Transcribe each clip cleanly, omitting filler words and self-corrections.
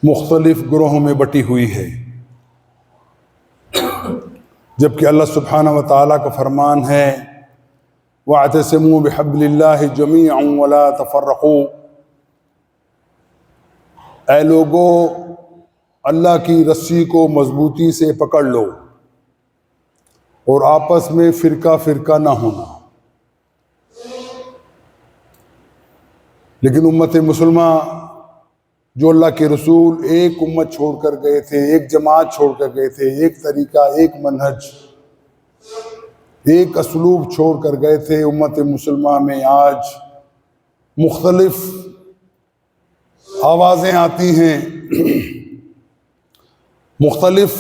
مختلف گروہوں میں بٹی ہوئی ہے، جبکہ اللہ سبحانہ و تعالیٰ کا فرمان ہے وَاعْتَصِمُوا بِحَبْلِ اللَّهِ جَمِيعًا وَلَا تَفَرَّقُوا، اے لوگو اللہ کی رسی کو مضبوطی سے پکڑ لو اور آپس میں فرقہ فرقہ نہ ہونا۔ لیکن امت مسلمہ جو اللہ کے رسول ایک امت چھوڑ کر گئے تھے، ایک جماعت چھوڑ کر گئے تھے، ایک طریقہ، ایک منہج، ایک اسلوب چھوڑ کر گئے تھے، امت مسلمہ میں آج مختلف آوازیں آتی ہیں، مختلف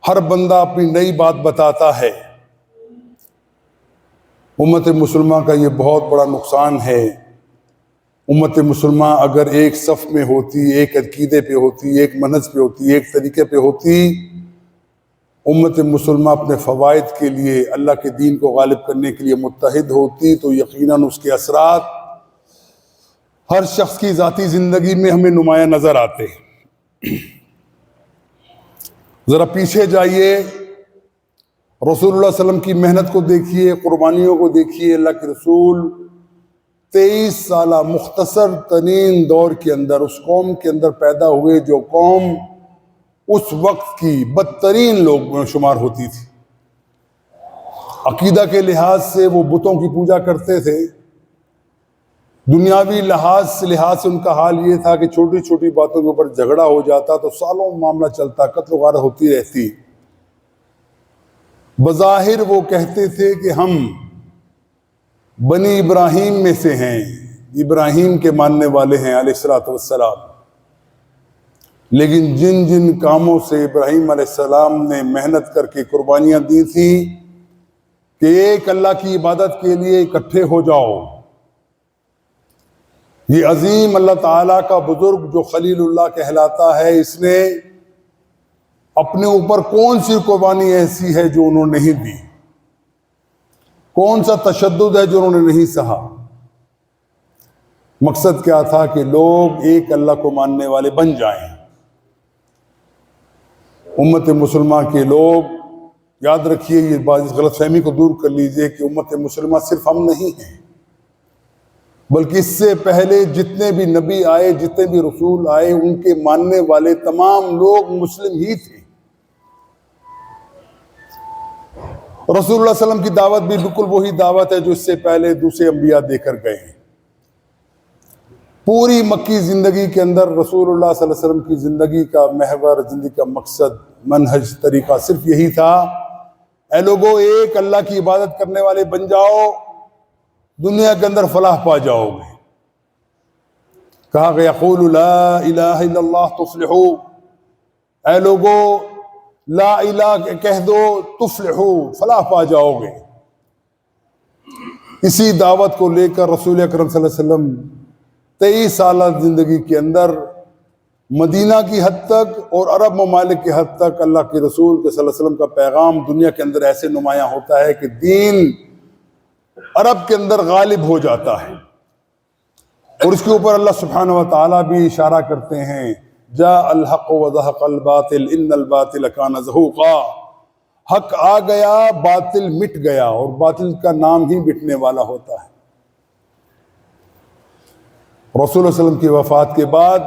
ہر بندہ اپنی نئی بات بتاتا ہے۔ امت مسلمہ کا یہ بہت بڑا نقصان ہے۔ امت مسلمہ اگر ایک صف میں ہوتی، ایک عقیدے پہ ہوتی، ایک منہج پہ ہوتی، ایک طریقے پہ ہوتی، امت مسلمہ اپنے فوائد کے لیے، اللہ کے دین کو غالب کرنے کے لیے متحد ہوتی، تو یقیناً اس کے اثرات ہر شخص کی ذاتی زندگی میں ہمیں نمایاں نظر آتے ہیں۔ ذرا پیچھے جائیے، رسول اللہ صلی اللہ علیہ وسلم کی محنت کو دیکھیے، قربانیوں کو دیکھیے۔ اللہ کے رسول 23 سالہ مختصر ترین دور کے اندر اس قوم کے اندر پیدا ہوئے جو قوم اس وقت کی بدترین لوگ میں شمار ہوتی تھی۔ عقیدہ کے لحاظ سے وہ بتوں کی پوجا کرتے تھے، دنیاوی لحاظ سے ان کا حال یہ تھا کہ چھوٹی چھوٹی باتوں کے اوپر جھگڑا ہو جاتا تو سالوں معاملہ چلتا، قتل و غارت ہوتی رہتی۔ بظاہر وہ کہتے تھے کہ ہم بنی ابراہیم میں سے ہیں، ابراہیم کے ماننے والے ہیں علیہ الصلوۃ والسلام، لیکن جن جن کاموں سے ابراہیم علیہ السلام نے محنت کر کے قربانیاں دی تھیں کہ ایک اللہ کی عبادت کے لیے اکٹھے ہو جاؤ، یہ عظیم اللہ تعالیٰ کا بزرگ جو خلیل اللہ کہلاتا ہے، اس نے اپنے اوپر کون سی قربانی ایسی ہے جو انہوں نے نہیں دی، کون سا تشدد ہے جو انہوں نے نہیں سہا۔ مقصد کیا تھا کہ لوگ ایک اللہ کو ماننے والے بن جائیں۔ امت مسلمہ کے لوگ یاد رکھیے، یہ بات، اس غلط فہمی کو دور کر لیجئے کہ امت مسلمہ صرف ہم نہیں ہیں، بلکہ اس سے پہلے جتنے بھی نبی آئے، جتنے بھی رسول آئے، ان کے ماننے والے تمام لوگ مسلم ہی تھے۔ رسول اللہ صلی اللہ علیہ وسلم کی دعوت بھی بالکل وہی دعوت ہے جو اس سے پہلے دوسرے انبیاء دے کر گئے ہیں۔ پوری مکی زندگی کے اندر رسول اللہ صلی اللہ علیہ وسلم کی زندگی کا محور، زندگی کا مقصد، منہج، طریقہ صرف یہی تھا، اے لوگو ایک اللہ کی عبادت کرنے والے بن جاؤ، دنیا کے اندر فلاح پا جاؤ گے۔ کہا گیا قولوا لا الہ الا اللہ تفلحوا، اے لوگو لا الہ کہہ دو تفلحوا، فلاح پا جاؤ گے۔ اسی دعوت کو لے کر رسول اکرم صلی اللہ علیہ وسلم 23 سالہ زندگی کے اندر مدینہ کی حد تک اور عرب ممالک کی حد تک اللہ کے رسول کے صلی اللہ علیہ وسلم کا پیغام دنیا کے اندر ایسے نمایاں ہوتا ہے کہ دین عرب کے اندر غالب ہو جاتا ہے۔ اور اس کے اوپر اللہ سبحانہ و تعالیٰ بھی اشارہ کرتے ہیں جاء الحق وزهق الباطل ان الباطل کان زہوقا، حق آ گیا، باطل مٹ گیا، اور باطل کا نام ہی مٹنے والا ہوتا ہے۔ رسول اللہ صلی اللہ علیہ وسلم کی وفات کے بعد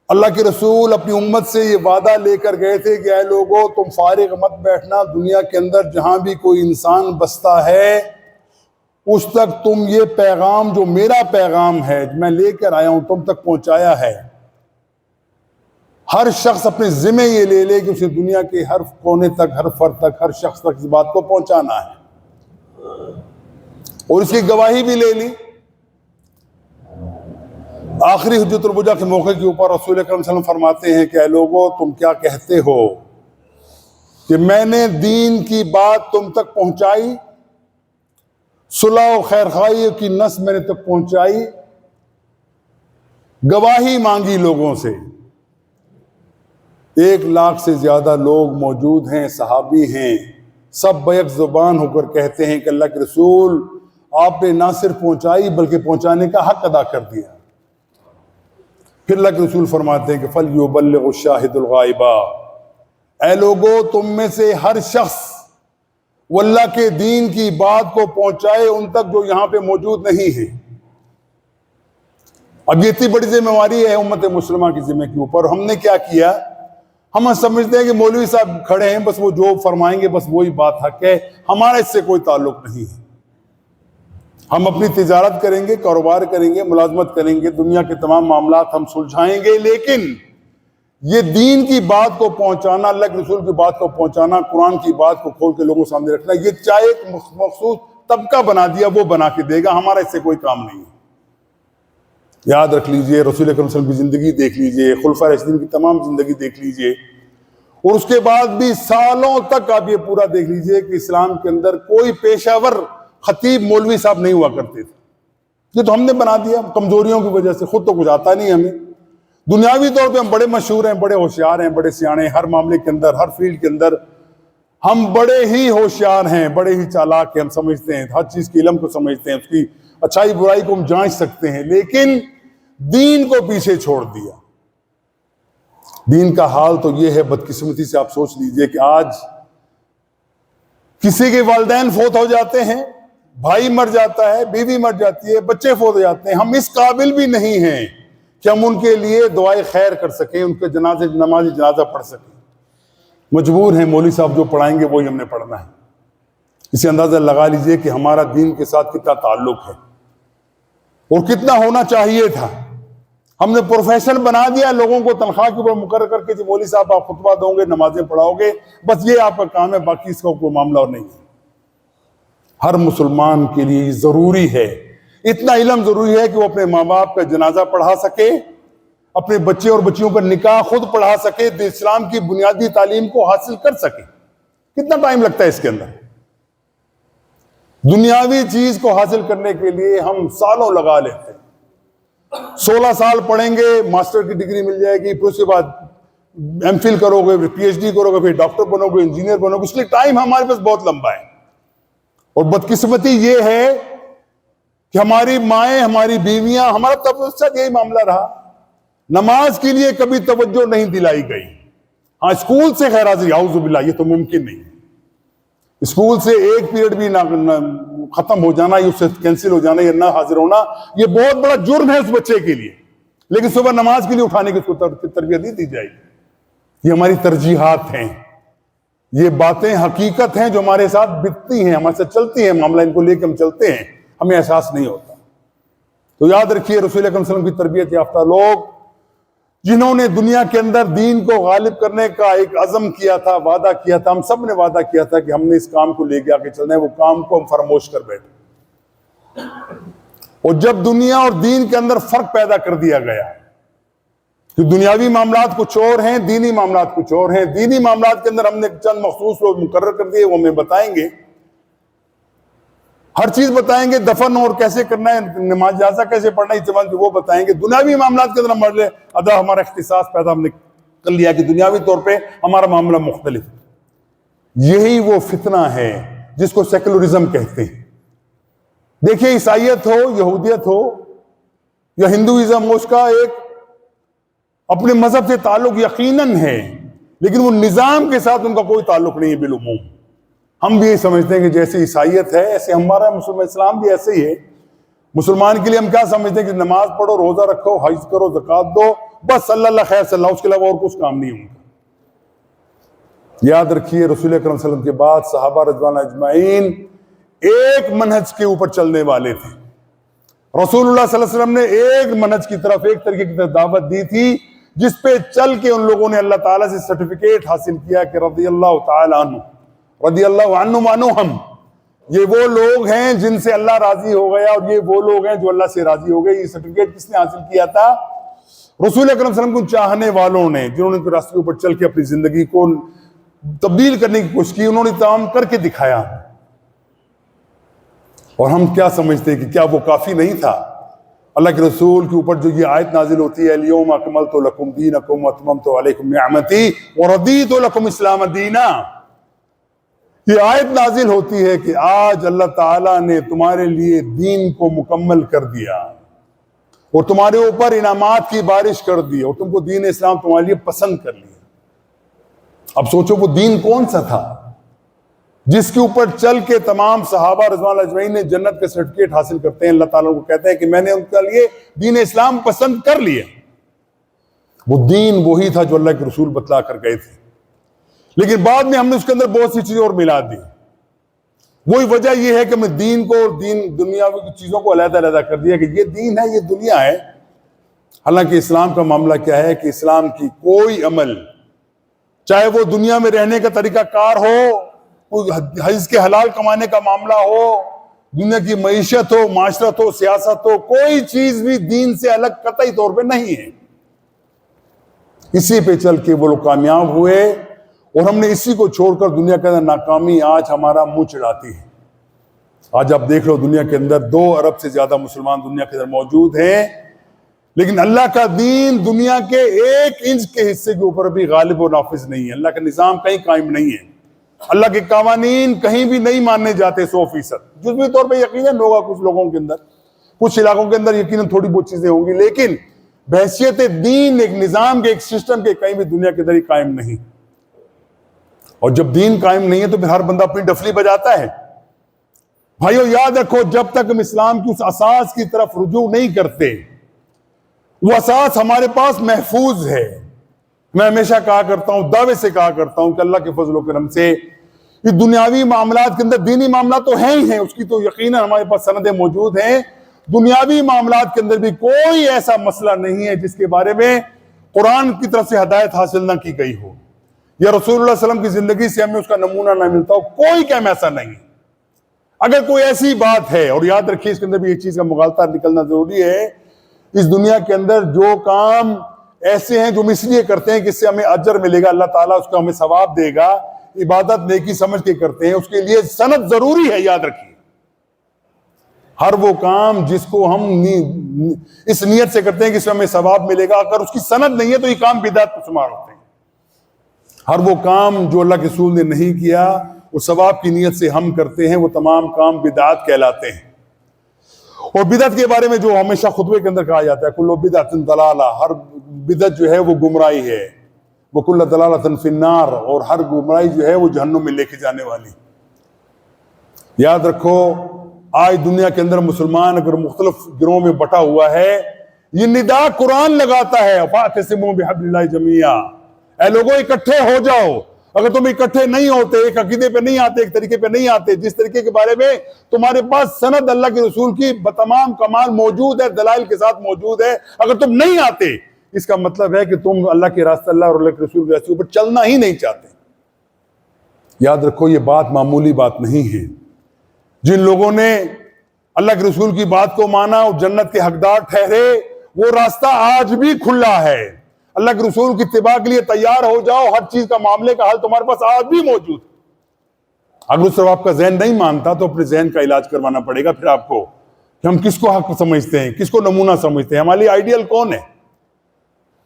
اللہ کے رسول اپنی امت سے یہ وعدہ لے کر گئے تھے کہ اے لوگو تم فارغ مت بیٹھنا، دنیا کے اندر جہاں بھی کوئی انسان بستا ہے اس تک تم یہ پیغام جو میرا پیغام ہے میں لے کر آیا ہوں تم تک پہنچایا ہے۔ ہر شخص اپنے ذمہ یہ لے لے کہ اسے دنیا کے ہر کونے تک، ہر فرد تک، ہر شخص تک اس بات کو پہنچانا ہے، اور اس کی گواہی بھی لے لی۔ آخری حجت الوداع کے موقع کے اوپر رسول اکرم صلی اللہ علیہ وسلم فرماتے ہیں کہ اے لوگو تم کیا کہتے ہو کہ میں نے دین کی بات تم تک پہنچائی، صلح و خیرخواہی کی نس میں نے تک پہنچائی، گواہی مانگی لوگوں سے، 1 لاکھ سے زیادہ لوگ موجود ہیں، صحابی ہیں، سب بیک زبان ہو کر کہتے ہیں کہ اللہ کے رسول آپ نے نہ صرف پہنچائی بلکہ پہنچانے کا حق ادا کر دیا۔ پھر اللہ کے رسول فرماتے ہیں کہ فَلْيُبَلِّغُ الشَّاهِدُ الْغَائِبَ، اے لوگوں تم میں سے ہر شخص وہ اللہ کے دین کی بات کو پہنچائے ان تک جو یہاں پہ موجود نہیں ہے۔ اب یہ اتنی بڑی ذمہ داری ہے امت مسلمہ کی ذمہ کے اوپر۔ ہم نے کیا کیا؟ ہم سمجھتے ہیں کہ مولوی صاحب کھڑے ہیں، بس وہ جو فرمائیں گے بس وہی بات حق ہے، ہمارا اس سے کوئی تعلق نہیں ہے۔ ہم اپنی تجارت کریں گے، کاروبار کریں گے، ملازمت کریں گے، دنیا کے تمام معاملات ہم سلجھائیں گے، لیکن یہ دین کی بات کو پہنچانا، اللہ کے رسول کی بات کو پہنچانا، قرآن کی بات کو کھول کے لوگوں سامنے رکھنا، یہ چاہے ایک مخصوص طبقہ بنا دیا وہ بنا کے دے گا، ہمارا اس سے کوئی کام نہیں ہے۔ یاد رکھ لیجئے، رسول اکرم صلی اللہ علیہ وسلم کی زندگی دیکھ لیجئے، خلفائے راشدین کی تمام زندگی دیکھ لیجئے، اور اس کے بعد بھی سالوں تک آپ یہ پورا دیکھ لیجئے کہ اسلام کے اندر کوئی پیشہ ور خطیب مولوی صاحب نہیں ہوا کرتے تھے۔ یہ تو ہم نے بنا دیا کمزوریوں کی وجہ سے، خود تو کچھ آتا نہیں ہمیں۔ دنیاوی طور پہ ہم بڑے مشہور ہیں، بڑے ہوشیار ہیں، بڑے سیانے ہیں، ہر معاملے کے اندر، ہر فیلڈ کے اندر ہم بڑے ہی ہوشیار ہیں، بڑے ہی چالاک ہیں، ہم سمجھتے ہیں ہر چیز کے علم کو سمجھتے ہیں، اس کی اچھائی برائی کو ہم جانچ سکتے ہیں، لیکن دین کو پیچھے چھوڑ دیا۔ دین کا حال تو یہ ہے، بدقسمتی سے آپ سوچ لیجئے کہ آج کسی کے والدین فوت ہو جاتے ہیں، بھائی مر جاتا ہے، بیوی مر جاتی ہے، بچے فوت ہو جاتے ہیں، ہم اس قابل بھی نہیں ہیں کہ ہم ان کے لیے دعائے خیر کر سکیں، ان کے جنازے نماز جنازہ پڑھ سکیں۔ مجبور ہیں، مولوی صاحب جو پڑھائیں گے وہی ہم نے پڑھنا ہے۔ اسے اندازہ لگا لیجئے کہ ہمارا دین کے ساتھ کتنا تعلق ہے اور کتنا ہونا چاہیے تھا۔ ہم نے پروفیشن بنا دیا، لوگوں کو تنخواہ کے اوپر مقرر کر کے، مولوی صاحب آپ خطبہ دو گے، نمازیں پڑھاؤ گے، بس یہ آپ کا کام ہے، باقی اس کا کوئی معاملہ اور نہیں ہے۔ ہر مسلمان کے لیے ضروری ہے، اتنا علم ضروری ہے کہ وہ اپنے ماں باپ کا جنازہ پڑھا سکے، اپنے بچے اور بچیوں کا نکاح خود پڑھا سکے، اسلام کی بنیادی تعلیم کو حاصل کر سکے۔ کتنا ٹائم لگتا ہے اس کے اندر؟ دنیاوی چیز کو حاصل کرنے کے لیے ہم سالوں لگا لیتے ہیں۔ 16 سال پڑھیں گے، ماسٹر کی ڈگری مل جائے گی، پھر اس کے بعد ایم فل کرو گے، پھر پی ایچ ڈی کرو گے، پھر ڈاکٹر بنو گے، انجینئر بنو گے، اس لیے ٹائم ہمارے پاس بہت لمبا ہے۔ اور بدقسمتی یہ ہے کہ ہماری مائیں، ہماری بیویاں، ہمارا تب یہی معاملہ رہا، نماز کے لیے کبھی توجہ نہیں دلائی گئی۔ ہاں اسکول سے خیر حاضری، اعوذ باللہ، یہ تو ممکن نہیں ہے۔ اسکول سے ایک پیریڈ بھی نہ ختم ہو جانا، یا اس سے کینسل ہو جانا، یا نہ حاضر ہونا، یہ بہت بڑا جرم ہے اس بچے کے لیے، لیکن صبح نماز کے لیے اٹھانے کی اس کو تربیت نہیں دی جائے گی۔ یہ ہماری ترجیحات ہیں، یہ باتیں حقیقت ہیں جو ہمارے ساتھ بتتی ہیں، ہمارے ساتھ چلتی ہیں، معاملہ ان کو لے کے ہم چلتے ہیں، ہمیں احساس نہیں ہوتا۔ تو یاد رکھیے، رسول اکرم صلی اللہ علیہ وسلم کی تربیت یافتہ لوگ جنہوں نے دنیا کے اندر دین کو غالب کرنے کا ایک عزم کیا تھا، وعدہ کیا تھا، ہم سب نے وعدہ کیا تھا کہ ہم نے اس کام کو لے کے آگے چلنا ہے، وہ کام کو ہم فراموش کر بیٹھے۔ اور جب دنیا اور دین کے اندر فرق پیدا کر دیا گیا کہ دنیاوی معاملات کچھ اور ہیں، دینی معاملات کچھ اور ہیں، دینی معاملات کے اندر ہم نے چند مخصوص لوگ مقرر کر دیے، وہ ہمیں بتائیں گے، ہر چیز بتائیں گے، دفن اور کیسے کرنا ہے، نماز جنازہ کیسے پڑھنا ہے، وہ بتائیں گے۔ دنیاوی معاملات کے اندر ہمارے ادا ہمارا اختصاص پیدا ہم نے کر لیا کہ دنیاوی طور پہ ہمارا معاملہ مختلف ہے۔ یہی وہ فتنہ ہے جس کو سیکولرزم کہتے ہیں۔ دیکھیں، عیسائیت ہو، یہودیت ہو یا ہندوازم ہو، اس کا ایک اپنے مذہب سے تعلق یقیناً ہے، لیکن وہ نظام کے ساتھ ان کا کوئی تعلق نہیں ہے بالعموم۔ ہم بھی یہ سمجھتے ہیں کہ جیسے عیسائیت ہے ایسے ہمارا اسلام بھی ایسے ہی ہے۔ مسلمان کے لیے ہم کیا سمجھتے ہیں کہ نماز پڑھو، روزہ رکھو، حج کرو، زکوٰۃ دو، بس صلی اللہ خیر صلی اللہ، اس کے علاوہ اور کچھ کام نہیں ہوں گا۔ یاد رکھیے، رسول اکرم صلی اللہ علیہ وسلم کے بعد صحابہ رضوان اجمعین ایک منہج کے اوپر چلنے والے تھے۔ رسول اللہ صلی اللہ علیہ وسلم نے ایک منہج کی طرف، ایک طریقے کی طرف دعوت دی تھی، جس پہ چل کے ان لوگوں نے اللہ تعالیٰ سے سرٹیفکیٹ حاصل کیا کہ رضی اللہ تعالیٰ عنہ، رضی اللہ عنہم عنہم، یہ وہ لوگ ہیں جن سے اللہ راضی ہو گیا، اور یہ وہ لوگ ہیں جو اللہ سے راضی ہو گئے۔ یہ سرٹیفکیٹ کس نے حاصل کیا تھا؟ رسول اکرم صلی اللہ علیہ وسلم کو چاہنے والوں نے، جنہوں نے راستے کے اوپر چل کے اپنی زندگی کو تبدیل کرنے کی کوشش کی، انہوں نے تمام کر کے دکھایا۔ اور ہم کیا سمجھتے ہیں کہ کیا وہ کافی نہیں تھا؟ اللہ کے رسول کے اوپر جو یہ آیت نازل ہوتی ہے، الیوم اکملت لکم دینکم واتممت علیکم نعمتی ورضیت لکم اسلام دینا، یہ آیت نازل ہوتی ہے کہ آج اللہ تعالیٰ نے تمہارے لیے دین کو مکمل کر دیا اور تمہارے اوپر انعامات کی بارش کر دی اور تم کو دین اسلام تمہارے لیے پسند کر لیا. اب سوچو وہ دین کون سا تھا جس کے اوپر چل کے تمام صحابہ رضوان اللہ اجمعین نے جنت کا سرٹیفکیٹ حاصل کرتے ہیں. اللہ تعالیٰ کو کہتے ہیں کہ میں نے ان کے لیے دین اسلام پسند کر لیا. وہ دین وہی تھا جو اللہ کے رسول بتلا کر گئے تھے, لیکن بعد میں ہم نے اس کے اندر بہت سی چیزیں اور ملا دی. وہی وجہ یہ ہے کہ ہم نے دین کو اور دین دنیاوی کی چیزوں کو علیحدہ علیحدہ کر دیا کہ یہ دین ہے, یہ دنیا ہے. حالانکہ اسلام کا معاملہ کیا ہے کہ اسلام کی کوئی عمل, چاہے وہ دنیا میں رہنے کا طریقہ کار ہو, کوئی حج کے حلال کمانے کا معاملہ ہو, دنیا کی معیشت ہو, معاشرت ہو, سیاست ہو, کوئی چیز بھی دین سے الگ قطعی طور پہ نہیں ہے. اسی پہ چل کے وہ لوگ کامیاب ہوئے اور ہم نے اسی کو چھوڑ کر دنیا کے اندر ناکامی آج ہمارا منہ چڑھاتی ہے. آج آپ دیکھ لو دنیا کے اندر 2 ارب سے زیادہ مسلمان دنیا کے اندر موجود ہیں, لیکن اللہ کا دین دنیا کے 1 انچ کے حصے کے اوپر بھی غالب و نافذ نہیں ہے. اللہ کا نظام کہیں قائم نہیں ہے, اللہ کے قوانین کہیں بھی نہیں ماننے جاتے 100%. جزوی طور پہ یقیناً ہوگا کچھ لوگوں کے اندر, کچھ علاقوں کے اندر یقیناً تھوڑی بہت چیزیں ہوں گی, لیکن بحیثیت دین ایک نظام کے, ایک سسٹم کے کہیں بھی دنیا کے اندر ہی قائم نہیں. اور جب دین قائم نہیں ہے تو پھر ہر بندہ اپنی ڈفلی بجاتا ہے. بھائیو یاد رکھو, جب تک ہم اسلام کی اس اساس کی طرف رجوع نہیں کرتے, وہ اساس ہمارے پاس محفوظ ہے. میں ہمیشہ کہا کرتا ہوں, دعوے سے کہا کرتا ہوں کہ اللہ کے فضل و کرم سے یہ دنیاوی معاملات کے اندر, دینی معاملات تو ہیں ہی ہیں, اس کی تو یقیناً ہمارے پاس سندیں موجود ہیں. دنیاوی معاملات کے اندر بھی کوئی ایسا مسئلہ نہیں ہے جس کے بارے میں قرآن کی طرف سے ہدایت حاصل نہ کی گئی ہو, یا رسول اللہ صلی اللہ علیہ وسلم کی زندگی سے ہمیں اس کا نمونہ نہ ملتا ہو. کوئی کام ایسا نہیں. اگر کوئی ایسی بات ہے, اور یاد رکھیے اس کے اندر بھی ایک چیز کا مغالطہ نکلنا ضروری ہے, اس دنیا کے اندر جو کام ایسے ہیں جو ہم اس لیے کرتے ہیں کہ اس سے ہمیں اجر ملے گا, اللہ تعالیٰ اس کو ہمیں ثواب دے گا, عبادت نیکی سمجھ کے کرتے ہیں, اس کے لیے سند ضروری ہے. یاد رکھیے ہر وہ کام جس کو ہم اس نیت سے کرتے ہیں کہ اس میں ہمیں ثواب ملے گا, اگر اس کی سند نہیں ہے تو یہ کام بدعت پر شمار ہوتے ہیں. ہر وہ کام جو اللہ کے رسول نے نہیں کیا, وہ ثواب کی نیت سے ہم کرتے ہیں, وہ تمام کام بدعت کہلاتے ہیں. اور بدعت کے بارے میں جو ہمیشہ خطبے کے اندر کہا جاتا ہے, کل بدعت ضلالہ, ہر بدعت جو ہے وہ گمراہی ہے, وہ کل ضلالۃ فی النار, اور ہر گمراہی جو ہے وہ جہنم میں لے کے جانے والی. یاد رکھو آج دنیا کے اندر مسلمان اگر مختلف گروہوں میں بٹا ہوا ہے, یہ ندا قرآن لگاتا ہے, فاعتصموا بحبل اللہ جمیعا, اے لوگوں اکٹھے ہو جاؤ. اگر تم اکٹھے نہیں ہوتے, ایک عقیدے پہ نہیں آتے, ایک طریقے پہ نہیں آتے, جس طریقے کے بارے میں تمہارے پاس سند اللہ کے رسول کی بتمام کمال موجود ہے, دلائل کے ساتھ موجود ہے, اگر تم نہیں آتے, اس کا مطلب ہے کہ تم اللہ کے راستے, اللہ اور اللہ کے رسول کے راستے پر چلنا ہی نہیں چاہتے. یاد رکھو یہ بات معمولی بات نہیں ہے. جن لوگوں نے اللہ کے رسول کی بات کو مانا اور جنت کے حقدار ٹھہرے, وہ راستہ آج بھی کھلا ہے. اللہ کے رسول کی اتباع کے لیے تیار ہو جاؤ, ہر چیز کا معاملے کا حل تمہارے پاس آج بھی موجود. اگر اس طرح آپ کا ذہن نہیں مانتا تو اپنے ذہن کا علاج کروانا پڑے گا پھر آپ کو, کہ ہم کس کو حق سمجھتے ہیں, کس کو نمونہ سمجھتے ہیں, ہمارے لیے آئیڈیل کون ہے.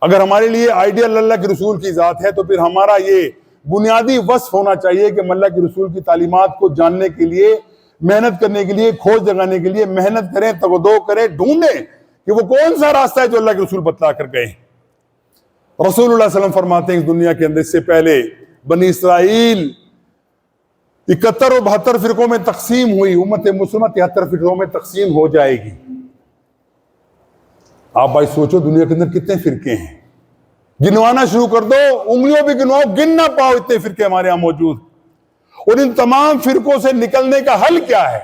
اگر ہمارے لیے آئیڈیل اللہ کے رسول کی ذات ہے تو پھر ہمارا یہ بنیادی وصف ہونا چاہیے کہ ہم اللہ کے رسول کی تعلیمات کو جاننے کے لیے, محنت کرنے کے لیے, کھوج لگانے کے لیے محنت کریں, تگدو کریں, ڈھونڈیں کہ وہ کون سا راستہ ہے جو اللہ کے رسول بتلا کر گئے. رسول اللہ صلی اللہ علیہ وسلم فرماتے ہیں کہ دنیا کے اندر اس سے پہلے بنی اسرائیل 71 اور 72 فرقوں میں تقسیم ہوئی, امت مسلمہ 73 فرقوں میں تقسیم ہو جائے گی. آپ بھائی سوچو دنیا کے اندر کتنے فرقے ہیں, گنوانا شروع کر دو, انگلیوں بھی گنواؤ, گن نہ پاؤ اتنے فرقے ہمارے یہاں موجود. اور ان تمام فرقوں سے نکلنے کا حل کیا ہے؟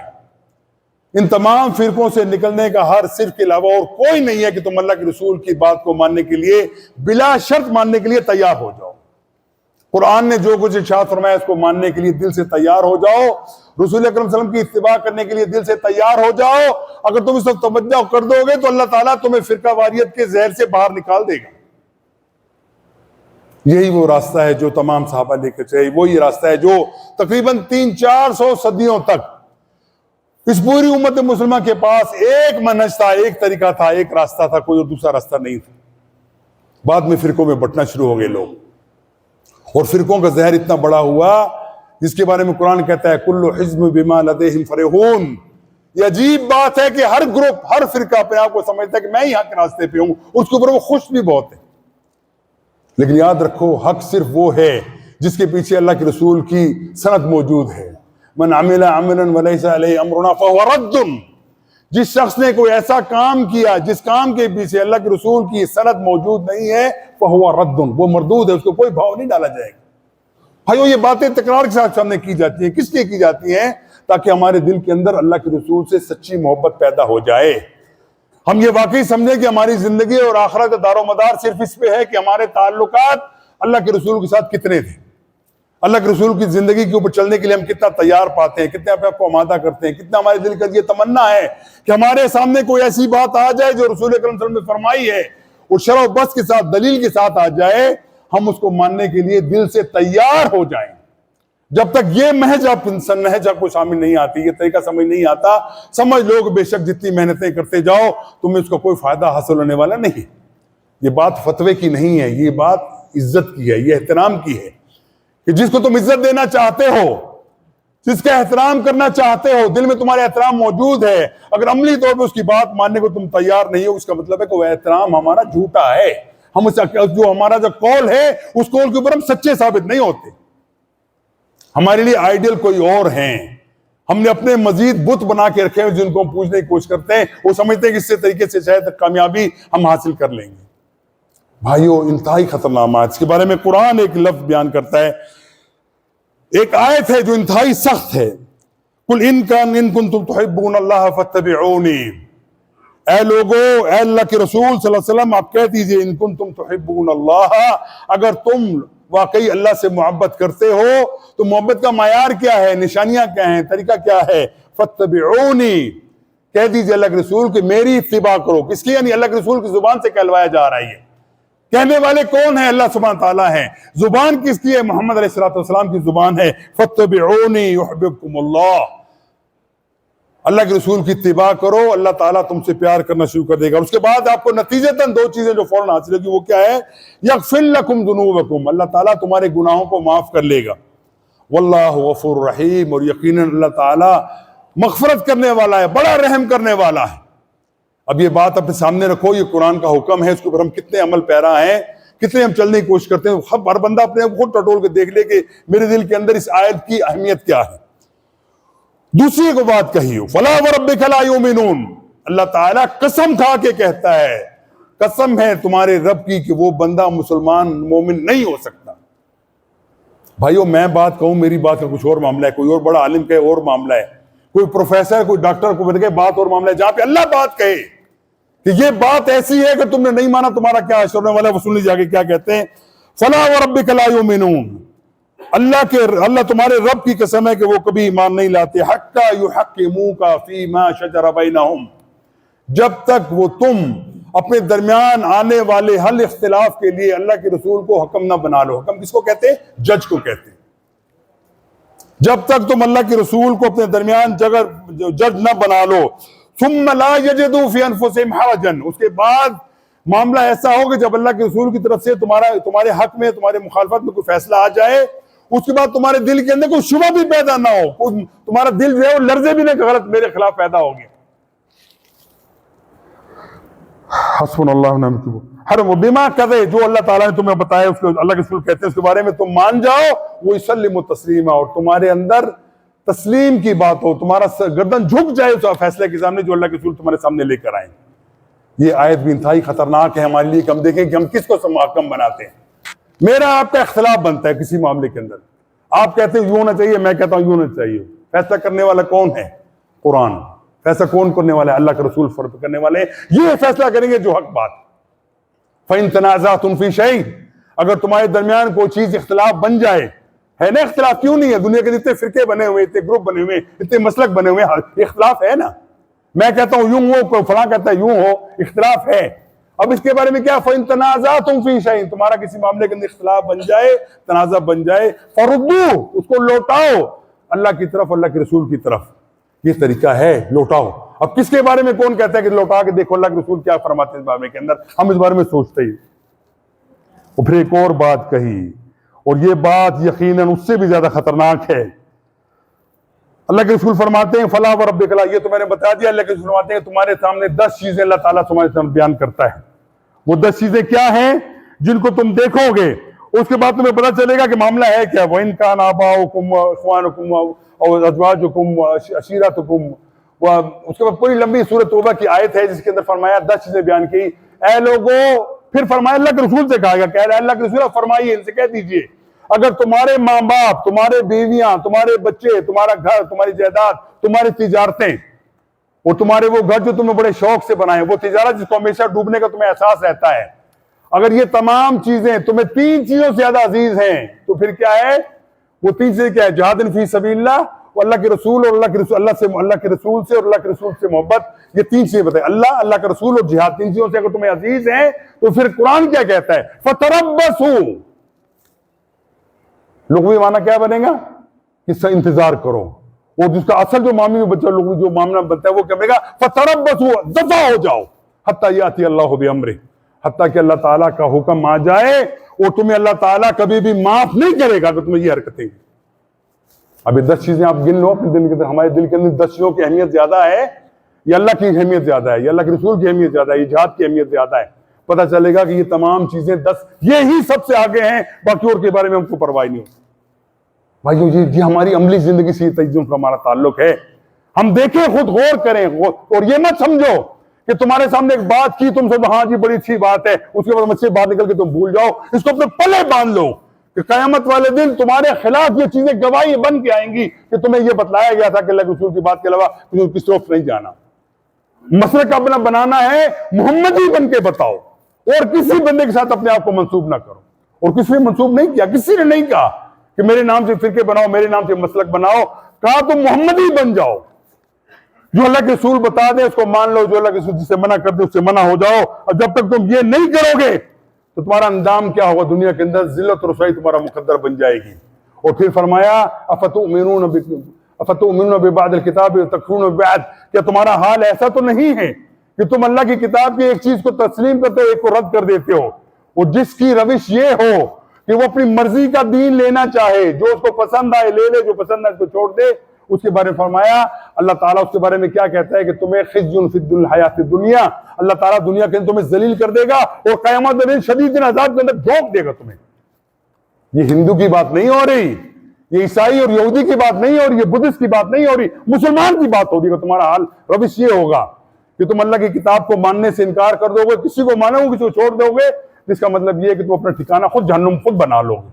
ان تمام فرقوں سے نکلنے کا حل صرف کے علاوہ اور کوئی نہیں ہے کہ تم اللہ کے رسول کی بات کو ماننے کے لیے, بلا شرط ماننے کے لیے تیار ہو جاؤ. قرآن نے جو کچھ ارشاد فرمایا اس کو ماننے کے لیے دل سے تیار ہو جاؤ, رسول اکرم صلی اللہ علیہ وسلم کی اتباع کرنے کے لیے دل سے تیار ہو جاؤ. اگر تم اس وقت توجہ کر دو گے تو اللہ تعالیٰ تمہیں فرقہ واریت کے زہر سے باہر نکال دے گا. یہی وہ راستہ ہے جو تمام صحابہ لے کر چلے, وہی راستہ ہے جو تقریباً 300-400 صدیوں تک اس پوری امت مسلمہ کے پاس ایک منہج تھا, ایک طریقہ تھا, ایک راستہ تھا, کوئی اور دوسرا راستہ نہیں تھا. بعد میں فرقوں میں بٹنا شروع ہو گئے لوگ, اور فرقوں کا زہر اتنا بڑا ہوا جس کے بارے میں قرآن کہتا ہے کل حزب بما لدیہم فرحون, یہ عجیب بات ہے کہ ہر گروپ، ہر فرقہ اپنے آپ کو سمجھتا ہے کہ میں ہی حق کے راستے پہ ہوں، اس کے اوپر وہ خوش بھی بہت ہے. لیکن یاد رکھو حق صرف وہ ہے جس کے پیچھے اللہ کے رسول کی سند موجود ہے. من عمل عملا ولیس علیہ امرنا فہو رد. جس شخص نے کوئی ایسا کام کیا جس کام کے پیچھے اللہ کے رسول کی سند موجود نہیں ہے فہو رد، وہ مردود ہے، اس کو کوئی بھاؤ نہیں ڈالا جائے گا. بھائیو یہ باتیں تکرار کے ساتھ سامنے کی جاتی ہیں، کس لیے کی جاتی ہیں؟ تاکہ ہمارے دل کے اندر اللہ کے رسول سے سچی محبت پیدا ہو جائے. ہم یہ واقعی سمجھیں کہ ہماری زندگی اور آخرت کا دار و مدار صرف اس پہ ہے کہ ہمارے تعلقات اللہ کے رسول کے ساتھ کتنے تھے. اللہ کے رسول کی زندگی کے اوپر چلنے کے لیے ہم کتنا تیار پاتے ہیں، کتنے اپنے آپ کو آمادہ کرتے ہیں، کتنا ہمارے دل کا یہ تمنا ہے کہ ہمارے سامنے کوئی ایسی بات آ جائے جو رسول اکرم صلی اللہ علیہ وسلم نے فرمائی ہے، وہ شرح و بس کے ساتھ، دلیل کے ساتھ آ جائے، ہم اس کو ماننے کے لیے دل سے تیار ہو جائیں. جب تک یہ نہج کو شامل نہیں آتی، یہ طریقہ سمجھ نہیں آتا، سمجھ لو کہ بے شک جتنی محنتیں کرتے جاؤ تمہیں اس کا کوئی فائدہ حاصل ہونے والا نہیں. یہ بات فتوے کی نہیں ہے، یہ بات عزت کی ہے، یہ احترام کی ہے کہ جس کو تم عزت دینا چاہتے ہو، جس کا احترام کرنا چاہتے ہو، دل میں تمہارے احترام موجود ہے، اگر عملی طور پہ اس کی بات ماننے کو تم تیار نہیں ہو، اس کا مطلب ہے کہ وہ احترام ہمارا جھوٹا ہے. ہم جو ہمارا جو قول ہے اس قول کے اوپر ہم سچے ثابت نہیں ہوتے. ہمارے لیے آئیڈیل کوئی اور ہیں، ہم نے اپنے مزید بت بنا کے رکھے ہیں جن کو ہم پوچھنے کی کوشش کرتے ہیں، وہ سمجھتے ہیں کہ اس سے طریقے سے شاید کامیابی ہم حاصل کر لیں گے. بھائیو انتہائی خطرناک ہے. اس کے بارے میں قرآن ایک لفظ بیان کرتا ہے، ایک آیت ہے جو انتہائی سخت ہے. قل ان کنتم تحبون اللہ فاتبعونی. اے لوگو، اے اللہ کے رسول صلی اللہ علیہ وسلم آپ کہہ دیجئے ان کنتم تحبون اللہ، اگر تم واقعی اللہ سے محبت کرتے ہو تو محبت کا معیار کیا ہے، نشانیاں کیا ہیں، طریقہ کیا ہے؟ فاتبعونی، کہہ دیجئے اللہ کے رسول کہ میری اتباع کرو. کس کی؟ یعنی اللہ کے رسول کی زبان سے کہلوایا جا رہا ہے. کہنے والے کون ہیں؟ اللہ سبحانہ تعالیٰ ہے. زبان کس کی ہے؟ محمد علیہ السلام کی زبان ہے. فاتبعونی یحببکم اللہ. اللہ کے رسول کی اتباع کرو، اللہ تعالیٰ تم سے پیار کرنا شروع کر دے گا. اس کے بعد آپ کو نتیجتاً دو چیزیں جو فوراً حاصل ہوگی وہ کیا ہے؟ یغفر لکم ذنوبکم، اللہ تعالیٰ تمہارے گناہوں کو معاف کر لے گا. واللہ غفور رحیم، اور یقیناً اللہ تعالیٰ مغفرت کرنے والا ہے، بڑا رحم کرنے والا ہے. اب یہ بات اپنے سامنے رکھو، یہ قرآن کا حکم ہے، اس کے اوپر ہم کتنے عمل پیرا ہیں، کتنے ہم چلنے کی کوشش کرتے ہیں. ہر بندہ اپنے خود ٹٹول کے دیکھ لے کہ میرے دل کے اندر اس آیت کی اہمیت کیا ہے. دوسری کو بات کہی ہو، فلا وربک لا یؤمنون، اللہ تعالیٰ قسم کھا کے کہتا ہے، قسم ہے تمہارے رب کی کہ وہ بندہ مسلمان مومن نہیں ہو سکتا. بھائیو میں بات کہوں، میری بات کا کچھ اور معاملہ ہے، کوئی اور بڑا عالم کہے اور معاملہ ہے، کوئی پروفیسر کوئی ڈاکٹر کو بن کے بات اور معاملہ ہے. جہاں پہ اللہ بات کہے کہ یہ بات ایسی ہے کہ تم نے نہیں مانا تمہارا کیا حشر ہونے والا ہے، وہ سن لیجیے آگے کیا کہتے ہیں. فلا وربک لا یؤمنون، اللہ تمہارے رب کی قسم ہے کہ وہ کبھی ایمان نہیں لاتے. حتی یحکموک فیما شجر بینہم، جب تک وہ تم اپنے درمیان آنے والے حل اختلاف کے لیے اللہ کے رسول کو حکم نہ بنا لو. حکم کس کو کہتے ہیں؟ جج کو کہتے ہیں. جب تک تم اللہ کے رسول کو اپنے درمیان جج نہ بنا لو. ثم لا یجدوا فی انفسہم حرجا، اس کے بعد معاملہ ایسا ہو کہ جب اللہ کے رسول کی طرف سے تمہارے حق میں، تمہارے مخالفت میں کوئی فیصلہ آ جائے، اس کے بعد تمہارے دل کے اندر کوئی شبہ بھی پیدا نہ ہو، تمہارا دل جو ہے وہ لرزے بھی نہیں کہ غلط میرے خلاف پیدا ہو گیا. حسبنا اللہ ونعم الوکیل. ہر وہ بما کذے، جو اللہ تعالیٰ نے تمہیں بتایا اس کو اللہ کے رسول کہتے ہیں اس کے بارے میں تم مان جاؤ. وہ یسلم تسلیما، اور تمہارے اندر تسلیم کی بات ہو، تمہارا گردن جھک جائے اس فیصلے کے سامنے جو اللہ کے رسول تمہارے سامنے لے کر آئیں. یہ آیت بھی انتہائی خطرناک ہے ہمارے لیے کہ ہم دیکھیں کہ ہم کس کو حاکم بناتے ہیں. میرا آپ کا اختلاف بنتا ہے کسی معاملے کے اندر، آپ کہتے ہیں یوں ہونا چاہیے، میں کہتا ہوں یوں ہونا چاہیے. فیصلہ کرنے والا کون ہے؟ قرآن. فیصلہ کون کرنے والا ہے؟ اللہ کے رسول فرض کرنے والے ہیں. یہ فیصلہ کریں گے جو حق بات. فَإِن تَنَازَعْتُمْ فِي شَيْءٍ، اگر تمہارے درمیان کوئی چیز اختلاف بن جائے، ہے نا اختلاف کیوں نہیں ہے؟ دنیا کے اتنے فرقے بنے ہوئے، اتنے گروپ بنے ہوئے، اتنے مسلک بنے ہوئے، اختلاف ہے نا. میں کہتا ہوں یوں ہو، فلاں کہتا ہے یوں ہو، اختلاف ہے. اب اس کے بارے میں کیا؟ فَإِن تَنَازَعْتُمْ فِي شَيْءٍ، تمہارا کسی معاملے کے اندر اختلاف بن جائے، تنازع بن جائے، فَرُدُّوهُ، اس کو لوٹاؤ اللہ کی طرف، اللہ کے رسول کی طرف. یہ طریقہ ہے، لوٹاؤ. اب کس کے بارے میں کون کہتا ہے کہ لوٹا کے دیکھو اللہ کے رسول کیا فرماتے ہیں اس بارے کے اندر؟ ہم اس بارے میں سوچتے ہی. اور پھر ایک اور بات کہی، اور یہ بات یقیناً اس سے بھی زیادہ خطرناک ہے. اللہ کے رسول فرماتے ہیں فلا وربک لا، یہ تو میں نے بتا دیا، اللہ کے رسول فرماتے ہیں تمہارے سامنے 10 چیزیں اللہ تعالیٰ تمہارے سامنے بیان کرتا ہے. وہ 10 چیزیں کیا ہیں جن کو تم دیکھو گے اس کے بعد تمہیں پتہ چلے گا کہ معاملہ ہے کیا. وَإِن كَانَ آبَاؤُكُمْ وَإِخْوَانُكُمْ أَوْ أَزْوَاجُكُمْ وَعَشِيرَتُكُمْ، اس کے بعد پوری لمبی سورۃ توبہ کی آیت ہے جس کے اندر فرمایا 10 چیزیں بیان کی. اے لوگوں، پھر فرمایا اللہ کے رسول سے کہا گیا کہ اللہ کے رسول فرمائیے، ان سے کہہ دیجئے اگر تمہارے ماں باپ، تمہارے بیویاں، تمہارے بچے، تمہارا گھر، تمہاری جائیداد، تمہاری تجارتیں اور تمہارے وہ گھر جو تمہیں بڑے شوق سے بنائے، وہ تجارت جس کو ہمیشہ ڈوبنے کا تمہیں احساس رہتا ہے، اگر یہ تمام چیزیں تمہیں 3 چیزوں سے زیادہ عزیز ہیں تو پھر کیا ہے؟ وہ 3 چیزیں کیا ہے؟ جہاد فی سبیل اللہ، اللہ کے رسول اور اللہ کے رسول، اللہ کے رسول سے اور اللہ کے رسول سے محبت. یہ 3 چیزیں بتائیں، اللہ کا رسول اور جہاد. 3 چیزوں سے اگر تمہیں عزیز ہیں تو پھر قرآن کیا کہتا ہے؟ فتربصوا. لغوی معنی کیا بنے گا؟ اس سے انتظار کرو. اور جس کا اصل جو معاملہ بچہ لغوی جو معاملہ بنتا ہے وہ کیا بنے گا؟ فتربصوا، دفع ہو جاؤ حتی یاتی اللہ بامرہ، حتیٰ کہ اللہ تعالیٰ کا حکم آ جائے. اور تمہیں اللہ تعالیٰ کبھی بھی معاف نہیں کرے گا کہ تمہیں یہ حرکتیں. اب یہ 10 چیزیں آپ گن لو اپنے دل کے اندر. ہمارے دل کے اندر 10 چیزوں کی اہمیت زیادہ ہے یا اللہ کی اہمیت زیادہ ہے، یا اللہ کے رسول کی اہمیت زیادہ ہے، یہ جہاد کی اہمیت زیادہ ہے؟ پتہ چلے گا کہ یہ تمام چیزیں 10 یہی سب سے آگے ہیں، باقی اور کے بارے میں ہم کو پرواہ نہیں ہوتی. بھائیو یہ ہماری عملی زندگی سے تجزیوں کا ہمارا تعلق ہے. ہم دیکھیں، خود غور کریں، اور یہ مت سمجھو کہ تمہارے سامنے ایک بات کی تم سب ہاں جی بڑی اچھی بات ہے، اس کے بعد مجھ سے بات نکل کے تم بھول جاؤ. اس کو اپنے پلے باندھ لو کہ قیامت والے دن تمہارے خلاف یہ چیزیں گواہی بن کے آئیں گی کہ تمہیں یہ بتلایا گیا تھا کہ اللہ کے رسول کی بات کے علاوہ تمہیں کس طرف نہیں جانا. مسلک اپنا بنانا ہے، محمدی بن کے بتاؤ، اور کسی بندے کے ساتھ اپنے آپ کو منسوب نہ کرو. اور کسی نے منسوب نہیں کیا، کسی نے نہیں کہا کہ میرے نام سے فرقے بناؤ، میرے نام سے مسلک بناؤ. کہا تم محمدی بن جاؤ، جو اللہ کے رسول بتا دے اس کو مان لو، جو اللہ کے رسول جس سے منع کر دے اس سے منع ہو جاؤ. اور جب تک تم یہ نہیں کرو گے تو تمہارا اندام کیا ہوگا؟ دنیا کے اندر ذلت اور رسوائی تمہارا مقدر بن جائے گی. اور پھر فرمایا افتؤمنون ببعض الکتاب وتکفرون ببعض، کیا تمہارا حال ایسا تو نہیں ہے کہ تم اللہ کی کتاب کی ایک چیز کو تسلیم کرتے ہو، ایک کو رد کر دیتے ہو؟ اور جس کی روش یہ ہو کہ وہ اپنی مرضی کا دین لینا چاہے، جو اس کو پسند آئے لے لے، جو پسند آئے اس کو چھوڑ دے، اس کے بارے میں فرمایا اللہ تعالیٰ اس کے بارے میں کیا کہتا ہے کہ تمہیں خزی فی الحیات الدنیا، اللہ تعالیٰ دنیا کے اندر تمہیں ذلیل کر دے گا اور قیامت کے دن شدید عذاب کے اندر جھونک دے گا تمہیں. یہ ہندو کی بات نہیں ہو رہی، یہ عیسائی اور یہودی کی بات نہیں ہو رہی، یہ بدھسٹ کی بات نہیں ہو رہی، مسلمان کی بات ہو رہی ہے. کہ تمہارا حال روش یہ ہوگا کہ تم اللہ کی کتاب کو ماننے سے انکار کر دو گے، کسی کو مانو گے، کسی کو چھوڑ دو گے، جس کا مطلب یہ ہے کہ تم اپنا ٹھکانہ خود جہنم خود بنا لو گے.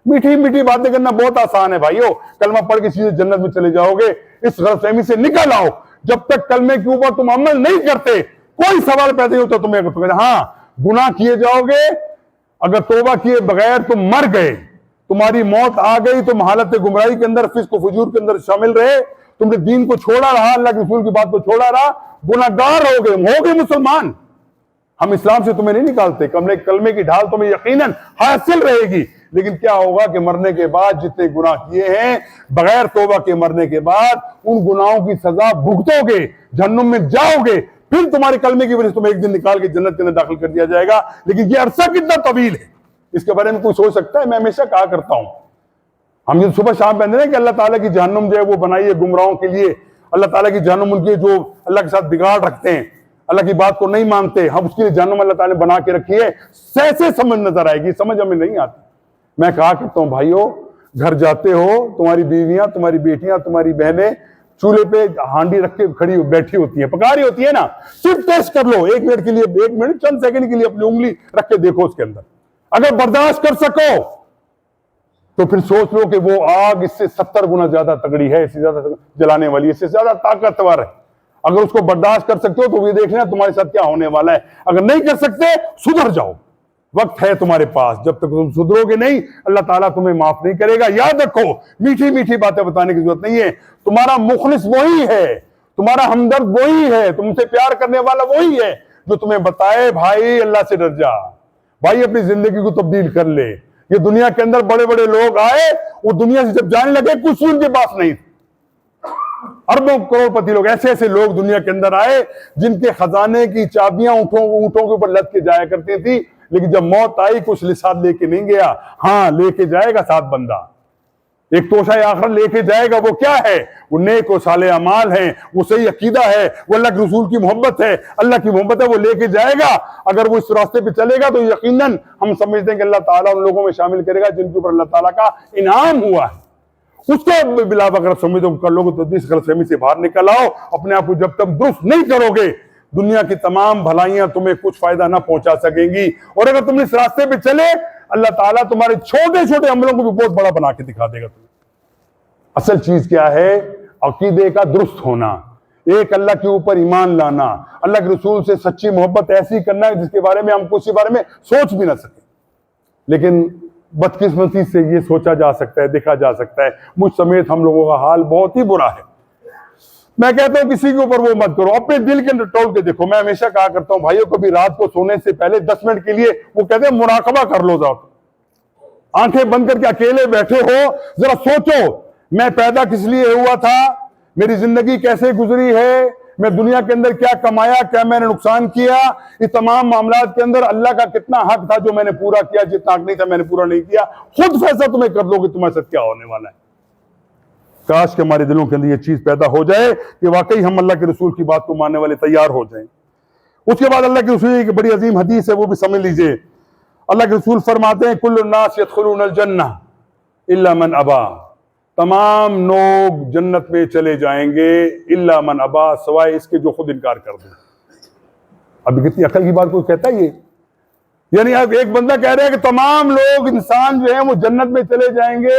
میٹھی میٹھی باتیں کرنا بہت آسان ہے بھائیو، کلمہ پڑھ کے سیدھے جنت میں چلے جاؤ گے. اس غلط فہمی سے نکل آؤ. جب تک کلمے کے اوپر تم عمل نہیں کرتے کوئی سوال پیدا نہیں ہوتا تمہیں. ہاں گناہ کیے جاؤ گے، اگر توبہ کیے بغیر تم مر گئے، تمہاری موت آ گئی، تم حالت گمراہی کے اندر، فسق و فجور کے اندر شامل رہے، تم نے دین کو چھوڑا رہا، اللہ کے رسول کی بات کو چھوڑا رہا، گناہگار ہو گئے مسلمان. ہم اسلام سے تمہیں نہیں نکالتے، کلمے کی ڈھال تمہیں یقیناً حاصل رہے گی. لیکن کیا ہوگا کہ مرنے کے بعد جتنے گناہ کیے ہیں بغیر توبہ کے، مرنے کے بعد ان گناہوں کی سزا بھگتو گے، جہنم میں جاؤ گے. پھر تمہارے کلمے کی وجہ سے تمہیں ایک دن نکال کے جنت کے اندر داخل کر دیا جائے گا. لیکن یہ عرصہ کتنا طویل ہے اس کے بارے میں کوئی سوچ سکتا ہے؟ میں ہمیشہ کہا کرتا ہوں، ہم یہ صبح شام پہنتے ہیں کہ اللہ تعالیٰ کی جہنم جو ہے وہ بنائی ہے گمراہوں کے لیے. اللہ تعالیٰ کی جہنم ان کے جو اللہ کے ساتھ بگاڑ رکھتے ہیں، اللہ کی بات کو نہیں مانتے، ہم اس کے لیے جہنم اللہ تعالیٰ نے بنا کے رکھی ہے. سیسے سمجھ نظر آئے گی، سمجھ ہمیں نہیں آتی. میں کہا کرتا ہوں بھائیو، گھر جاتے ہو، تمہاری بیویاں، تمہاری بیٹیاں، تمہاری بہنیں چولہے پہ ہانڈی رکھ کے کھڑی بیٹھی ہوتی ہیں، پکا رہی ہوتی ہے نا، صرف ٹیسٹ کر لو 1 منٹ کے لیے، 1 منٹ چند سیکنڈ کے لیے اپنی انگلی رکھ کے دیکھو اس کے اندر. اگر برداشت کر سکو تو پھر سوچ لو کہ وہ آگ اس سے 70 گنا زیادہ تگڑی ہے، اس سے زیادہ جلانے والی ہے، اس سے زیادہ طاقتور ہے. اگر اس کو برداشت کر سکتے ہو تو یہ دیکھ لینا تمہارے ساتھ کیا ہونے والا ہے. اگر نہیں کر سکتے سدھر جاؤ، وقت ہے تمہارے پاس. جب تک تم سدھرو گے نہیں اللہ تعالیٰ تمہیں معاف نہیں کرے گا. یاد رکھو، میٹھی میٹھی باتیں بتانے کی ضرورت نہیں ہے. تمہارا مخلص وہی ہے، تمہارا ہمدرد وہی ہے، تم سے پیار کرنے والا وہی ہے جو تمہیں بتائے بھائی اللہ سے ڈر جا، بھائی اپنی زندگی کو تبدیل کر لے. یہ دنیا کے اندر بڑے بڑے لوگ آئے، وہ دنیا سے جب جانے لگے کچھ ان کے پاس نہیں. اربوں کروڑ پتی لوگ، ایسے ایسے لوگ دنیا کے اندر آئے جن کے خزانے کی چابیاں اونٹوں کے اوپر لد کے جایا کرتی تھی. لیکن جب موت آئی کچھ ساتھ لے کے نہیں گیا. ہاں لے کے جائے گا ساتھ بندہ. ایک توشہ آخرت لے کے جائے گا، وہ کیا ہے؟ وہ نیک و صالح اعمال ہیں، وہ صحیح عقیدہ ہے، وہ اللہ کے رسول کی محبت ہے، اللہ کی محبت ہے، وہ لے کے جائے گا۔ اگر وہ اس راستے پہ چلے گا تو یقیناً ہم سمجھتے ہیں کہ اللہ تعالیٰ ان لوگوں میں شامل کرے گا جن کے اوپر اللہ تعالیٰ کا انعام ہوا ہے۔ اس کو بلا اگر سمجھو کر لوگے تو اس غلط فہمی سے باہر نکل آؤ۔ اپنے آپ کو جب تک درست نہیں کرو گے، دنیا کی تمام بھلائیاں تمہیں کچھ فائدہ نہ پہنچا سکیں گی، اور اگر تم اس راستے پہ چلے، اللہ تعالیٰ تمہارے چھوٹے چھوٹے عملوں کو بھی بہت بڑا بنا کے دکھا دے گا تمہیں۔ اصل چیز کیا ہے؟ عقیدے کا درست ہونا، ایک اللہ کے اوپر ایمان لانا، اللہ کے رسول سے سچی محبت ایسی کرنا جس کے بارے میں ہم کسی بارے میں سوچ بھی نہ سکیں، لیکن بدقسمتی سے یہ سوچا جا سکتا ہے، دیکھا جا سکتا ہے۔ مجھ سمیت ہم لوگوں کا حال بہت ہی برا ہے۔ میں کہتا ہوں کسی کے اوپر وہ مت کرو، اپنے دل کے اندر ٹول کے دیکھو۔ میں ہمیشہ کہا کرتا ہوں بھائیوں کو بھی، رات کو سونے سے پہلے 10 منٹ کے لیے وہ کہتے ہیں مراقبہ کر لو، ذرا آنکھیں بند کر کے اکیلے بیٹھے ہو، ذرا سوچو میں پیدا کس لیے ہوا تھا، میری زندگی کیسے گزری ہے، میں دنیا کے اندر کیا کمایا، کیا میں نے نقصان کیا، اس تمام معاملات کے اندر اللہ کا کتنا حق تھا جو میں نے پورا کیا، جتنا حق نہیں تھا میں نے پورا نہیں کیا۔ خود فیصلہ تمہیں کر لو کہ تمہارے ساتھ کیا ہونے والا ہے۔ کاش کہ ہمارے دلوں کے اندر یہ چیز پیدا ہو جائے کہ واقعی ہم اللہ کے رسول کی بات کو ماننے والے تیار ہو جائیں۔ اس کے بعد اللہ کے رسول کی بڑی عظیم حدیث ہے، وہ بھی سمجھ لیجئے۔ اللہ کے رسول فرماتے ہیں کل الناس يدخلون الجنہ الا من ابا، تمام لوگ جنت میں چلے جائیں گے الا من ابا، سوائے اس کے جو خود انکار کر دیں۔ ابھی کتنی عقل کی بات کوئی کہتا ہے یہ؟ یعنی اب ایک بندہ کہہ رہا ہے کہ تمام لوگ انسان جو ہیں وہ جنت میں چلے جائیں گے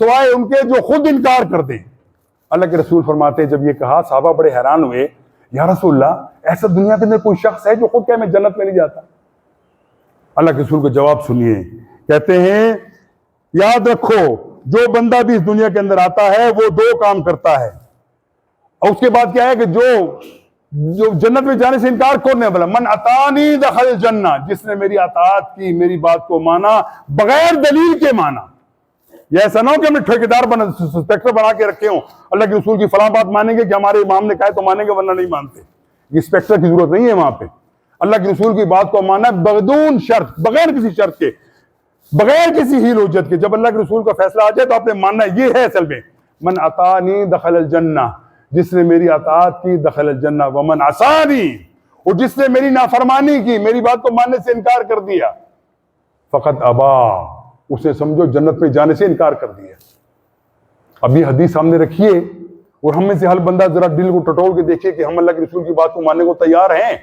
سوائے ان کے جو خود انکار کر دیں۔ اللہ کے رسول فرماتے ہیں جب یہ کہا صحابہ بڑے حیران ہوئے، یا رسول اللہ ایسا دنیا کے اندر کوئی شخص ہے جو خود کہے میں جنت میں نہیں جاتا؟ اللہ کے رسول کو جواب سنیے، کہتے ہیں یاد رکھو جو بندہ بھی اس دنیا کے اندر آتا ہے وہ 2 کام کرتا ہے، اور اس کے بعد کیا ہے کہ جو جنت میں جانے سے انکار کرنے والا، من اطانی دخل الجنہ، جس نے میری اطاعت کی، میری بات کو مانا بغیر دلیل کے مانا۔ یہ ایسا نہ ہو کہ ہم نے ٹھیکیدار انسپیکٹر بنا کے رکھے ہوں، اللہ کے رسول کی فلاں بات مانیں گے کہ ہمارے امام نے کہا ہے تو مانیں گے ورنہ نہیں مانتے۔ انسپیکٹر کی ضرورت نہیں ہے وہاں پہ، اللہ کے رسول کی بات کو ماننا بدون شرط، بغیر کسی شرط کے، بغیر کسی ہیل حجت کے۔ جب اللہ کے رسول کا فیصلہ آ جائے تو آپ نے ماننا یہ ہے اصل میں، من اطاعنی دخل الجنہ، جس نے میری اطاعت کی دخل الجنہ، ومن عصانی، اور جس نے میری نافرمانی کی، میری بات کو ماننے سے انکار کر دیا، فقط ابا، اس نے سمجھو جنت میں جانے سے انکار کر دیا۔ اب یہ حدیث سامنے رکھیے اور ہم میں سے ہر بندہ ذرا دل کو ٹٹول کے دیکھیے کہ ہم اللہ کے رسول کی بات کو ماننے کو تیار ہیں۔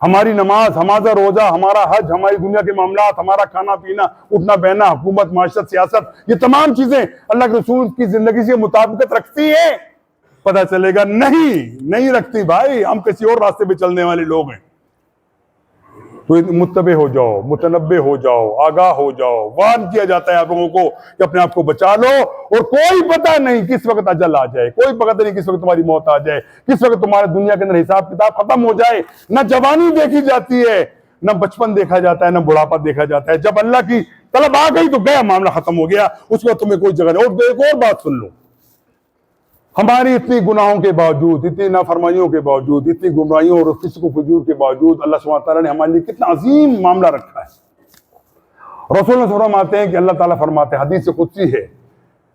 ہماری نماز، ہمارا روزہ، ہمارا حج، ہماری دنیا کے معاملات، ہمارا کھانا پینا، اٹھنا بیٹھنا، حکومت، معاشرت، سیاست، یہ تمام چیزیں اللہ کے رسول کی زندگی سے مطابقت رکھتی ہیں؟ پتہ چلے گا نہیں رکھتی بھائی، ہم کسی اور راستے پہ چلنے والے لوگ ہیں۔ تو متبع ہو جاؤ، متنبع ہو جاؤ، آگاہ ہو جاؤ، وارن کیا جاتا ہے آپ لوگوں کو کہ اپنے آپ کو بچا لو، اور کوئی پتہ نہیں کس وقت اجل آ جائے، کوئی پتہ نہیں کس وقت تمہاری موت آ جائے، کس وقت تمہارے دنیا کے اندر حساب کتاب ختم ہو جائے۔ نہ جوانی دیکھی جاتی ہے، نہ بچپن دیکھا جاتا ہے، نہ بڑھاپا دیکھا جاتا ہے۔ جب اللہ کی طلب آ گئی تو گیا، معاملہ ختم ہو گیا، اس وقت تمہیں کوئی جگہ نہیں۔ اور ایک اور بات سن لو، ہماری اتنی گناہوں کے باوجود، اتنی نافرمائیوں کے باوجود، اتنی گمراہیوں اور فسق و فجور کے باوجود، اللہ سبحانہ تعالیٰ نے ہمارے لیے کتنا عظیم معاملہ رکھا ہے۔ رسول اللہ فرماتے ہیں کہ اللہ تعالیٰ فرماتے ہیں، حدیث قدسی ہے،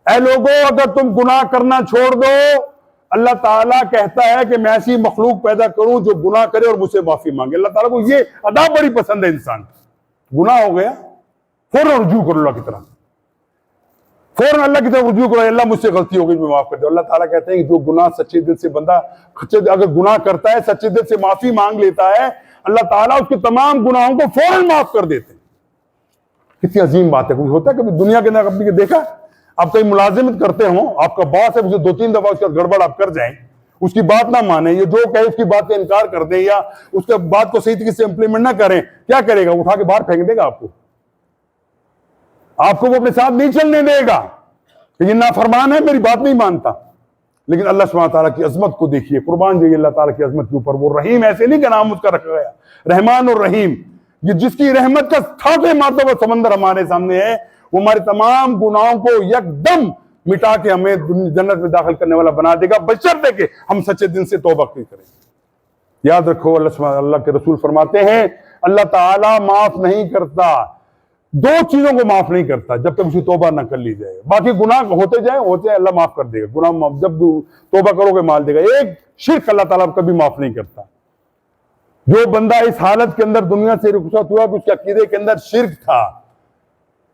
اے لوگو اگر تم گناہ کرنا چھوڑ دو، اللہ تعالیٰ کہتا ہے کہ میں ایسی مخلوق پیدا کروں جو گناہ کرے اور مجھ سے معافی مانگے۔ اللہ تعالیٰ کو یہ ادا بڑی پسند ہے انسان کی۔ گناہ ہو گیا فوراً رجوع کرو اللہ کی طرف، فوراً اللہ کی طرف رجوع کرو، اللہ مجھ سے غلطی ہو گئی میں معاف کر دو۔ اللہ تعالیٰ کہتے ہیں کہ جو گناہ سچے دل سے بندہ اگر گناہ کرتا ہے، سچے دل سے معافی مانگ لیتا ہے، اللہ تعالیٰ اس کے تمام گناہوں کو فوراً معاف کر دیتے ہیں۔ کتنی عظیم بات ہے۔ کوئی ہوتا ہے کبھی دنیا کے اندر اپنی کے دیکھا، آپ کہیں ملازمت کرتے ہوں، آپ کا باس ہے، اسے 2-3 دفعہ اس کا گڑبڑ آپ کر جائیں، اس کی بات نہ مانیں، یہ جو کہے اس کی بات کا انکار کر دیں، یا اس کے بات کو صحیح طریقے سے امپلیمنٹ نہ کریں، کیا کرے گا؟ اٹھا کے باہر پھینک دے گا آپ کو وہ اپنے ساتھ نہیں چلنے دے گا کہ یہ نافرمان ہے، میری بات نہیں مانتا۔ لیکن اللہ سبحانہ تعالیٰ کی عظمت کو دیکھیے، قربان جائیے اللہ تعالیٰ کی عظمت کے اوپر۔ وہ رحیم، ایسے نہیں کہ نام اس کا رکھا گیا، رحمان اور رحیم، یہ جس کی رحمت کا تھاکے مارتا ہوا سمندر ہمارے سامنے ہے، وہ ہمارے تمام گناہوں کو یکدم مٹا کے ہمیں جنت میں داخل کرنے والا بنا دے گا، بشرطے کہ ہم سچے دل سے توبہ کریں۔ یاد رکھو، اللہ کے رسول فرماتے ہیں اللہ تعالیٰ معاف نہیں کرتا دو چیزوں کو معاف نہیں کرتا جب تک اسے توبہ نہ کر لی جائے. باقی گناہ ہوتے جائیں اللہ معاف کر دے گا. گناہ جب توبہ کرو گے مال دے گا. ایک شرک اللہ تعالیٰ کبھی معاف نہیں کرتا. جو بندہ اس حالت کے اندر دنیا سے رخصت ہوا کہ اس کے عقیدے کے اندر شرک تھا,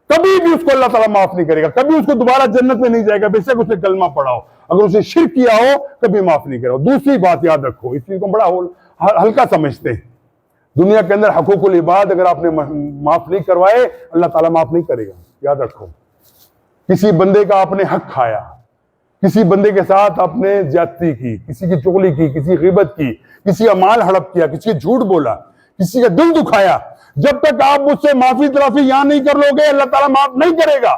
کبھی بھی اس کو اللہ تعالیٰ معاف نہیں کرے گا. کبھی اس کو دوبارہ جنت میں نہیں جائے گا, بے شک اسے کلمہ پڑھا ہو. اگر اسے شرک کیا ہو کبھی معاف نہیں کرے گا. دوسری بات یاد رکھو, اس چیز کو بڑا ہلکا سمجھتے ہیں. دنیا کے اندر حقوق العباد اگر آپ نے معاف نہیں کروائے اللہ تعالیٰ معاف نہیں کرے گا. یاد رکھو, کسی بندے کا آپ نے حق کھایا, کسی بندے کے ساتھ آپ نے زیادتی کی, کسی کی چغلی کی, کسی غیبت کی, کسی کا مال ہڑپ کیا, کسی کا جھوٹ بولا, کسی کا دل دکھایا, جب تک آپ مجھ سے معافی تلافی یہاں نہیں کر لو گے اللہ تعالیٰ معاف نہیں کرے گا.